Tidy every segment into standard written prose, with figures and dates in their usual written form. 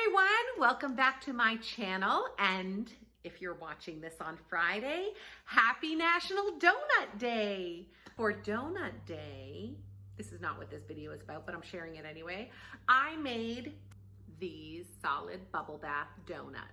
everyone, welcome back to my channel, and if you're watching this on Friday, happy National Donut Day. For Donut Day, this is not what this video is about, but I'm sharing it anyway. I made these solid bubble bath donuts.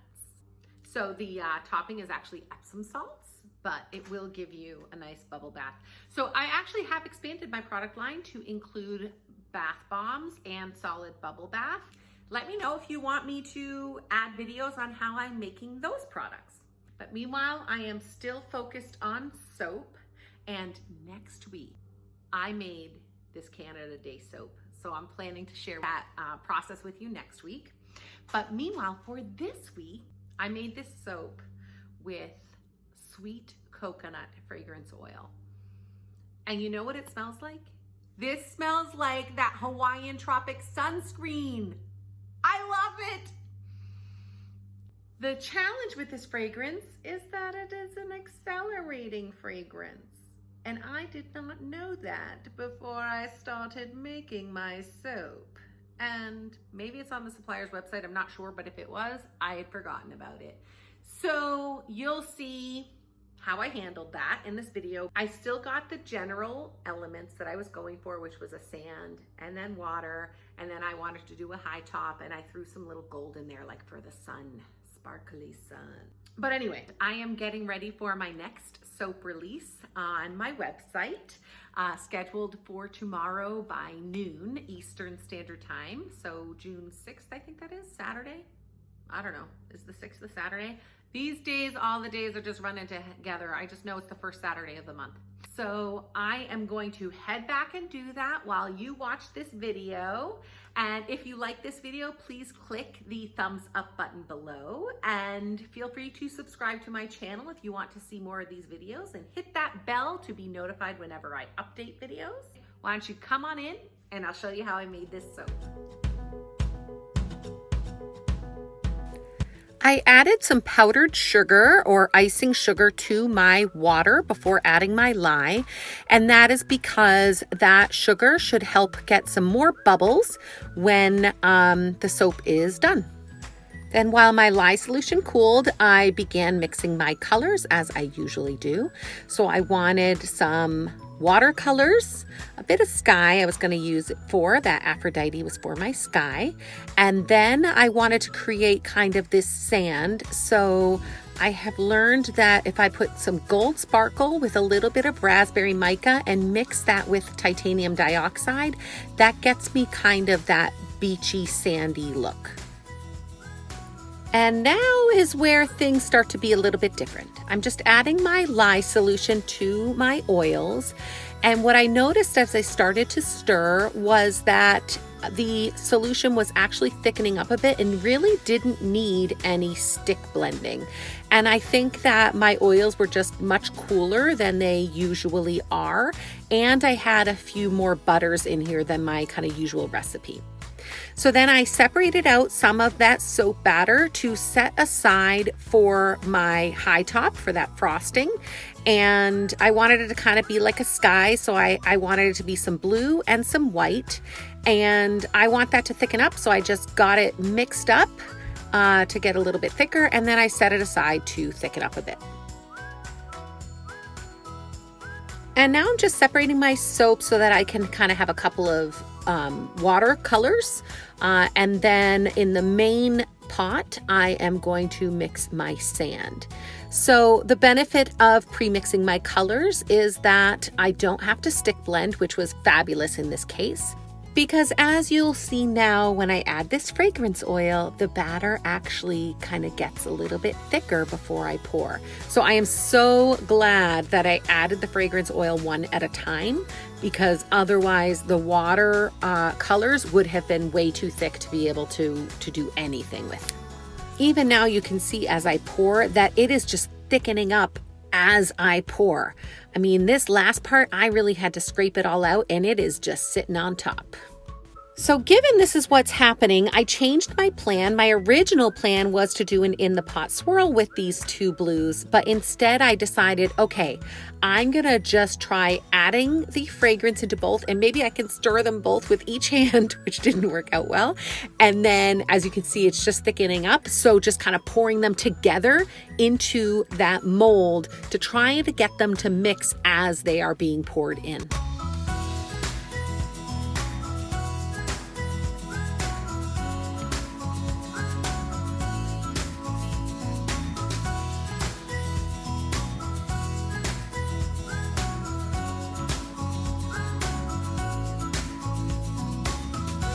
So the topping is actually Epsom salts, but it will give you a nice bubble bath. So I actually have expanded my product line to include bath bombs and solid bubble bath. Let me know if you want me to add videos on how I'm making those products. But meanwhile, I am still focused on soap. And next week, I made this Canada Day soap. So I'm planning to share that process with you next week. But meanwhile, for this week, I made this soap with sweet coconut fragrance oil. And you know what it smells like? This smells like that Hawaiian Tropic sunscreen. I love it. The challenge with this fragrance is that it is an accelerating fragrance. And I did not know that before I started making my soap. And maybe it's on the supplier's website, I'm not sure, but if it was, I had forgotten about it. So you'll see how I handled that in this video. I still got the general elements that I was going for, which was a sand and then water, and then I wanted to do a high top, and I threw some little gold in there like for the sun, sparkly sun. But anyway, I am getting ready for my next soap release on my website, scheduled for tomorrow by noon Eastern Standard Time. So June 6th, I think that is, Saturday. I don't know, is the 6th a Saturday? These days, all the days are just running together. I just know it's the first Saturday of the month. So I am going to head back and do that while you watch this video. And if you like this video, please click the thumbs up button below, and feel free to subscribe to my channel if you want to see more of these videos, and hit that bell to be notified whenever I update videos. Why don't you come on in and I'll show you how I made this soap. I added some powdered sugar or icing sugar to my water before adding my lye, and that is because that sugar should help get some more bubbles when the soap is done. Then while my lye solution cooled, I began mixing my colors as I usually do. So I wanted some watercolors, a bit of sky I was going to use it for, that Aphrodite was for my sky. And then I wanted to create kind of this sand. So I have learned that if I put some gold sparkle with a little bit of raspberry mica and mix that with titanium dioxide, that gets me kind of that beachy, sandy look. And now is where things start to be a little bit different. I'm just adding my lye solution to my oils. And what I noticed as I started to stir was that the solution was actually thickening up a bit and really didn't need any stick blending. And I think that my oils were just much cooler than they usually are. And I had a few more butters in here than my kind of usual recipe. So then I separated out some of that soap batter to set aside for my high top, for that frosting. And I wanted it to kind of be like a sky. So I wanted it to be some blue and some white. And I want that to thicken up. So I just got it mixed up to get a little bit thicker. And then I set it aside to thicken up a bit. And now I'm just separating my soap so that I can kind of have a couple of watercolors. And then in the main pot, I am going to mix my sand. So the benefit of pre-mixing my colors is that I don't have to stick blend, which was fabulous in this case. Because as you'll see now, when I add this fragrance oil, the batter actually kind of gets a little bit thicker before I pour. So I am so glad that I added the fragrance oil one at a time, because otherwise the water colors would have been way too thick to be able to do anything with. Even now you can see as I pour that it is just thickening up as I pour. I mean, this last part, I really had to scrape it all out, and it is just sitting on top. So given this is what's happening, I changed my plan. My original plan was to do an in the pot swirl with these two blues, but instead I decided, okay, I'm gonna just try adding the fragrance into both, and maybe I can stir them both with each hand, which didn't work out well. And then as you can see, it's just thickening up. So just kind of pouring them together into that mold to try to get them to mix as they are being poured in.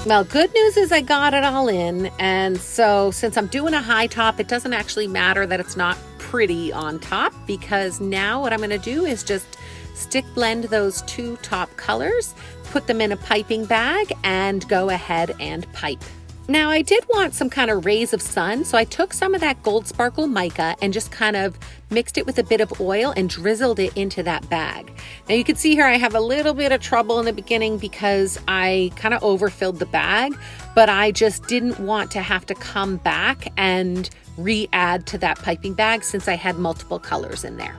Well, good news is I got it all in, and so since I'm doing a high top, it doesn't actually matter that it's not pretty on top, because now what I'm going to do is just stick blend those two top colors, put them in a piping bag, and go ahead and pipe. Now I did want some kind of rays of sun, so I took some of that Gold Sparkle mica and just kind of mixed it with a bit of oil and drizzled it into that bag. Now you can see here I have a little bit of trouble in the beginning because I kind of overfilled the bag, but I just didn't want to have to come back and re-add to that piping bag since I had multiple colors in there.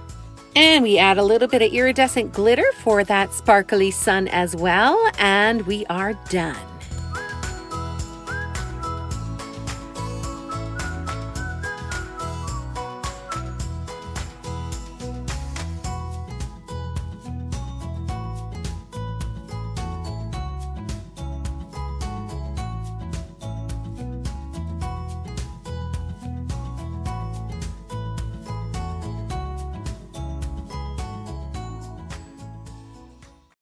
And we add a little bit of iridescent glitter for that sparkly sun as well, and we are done.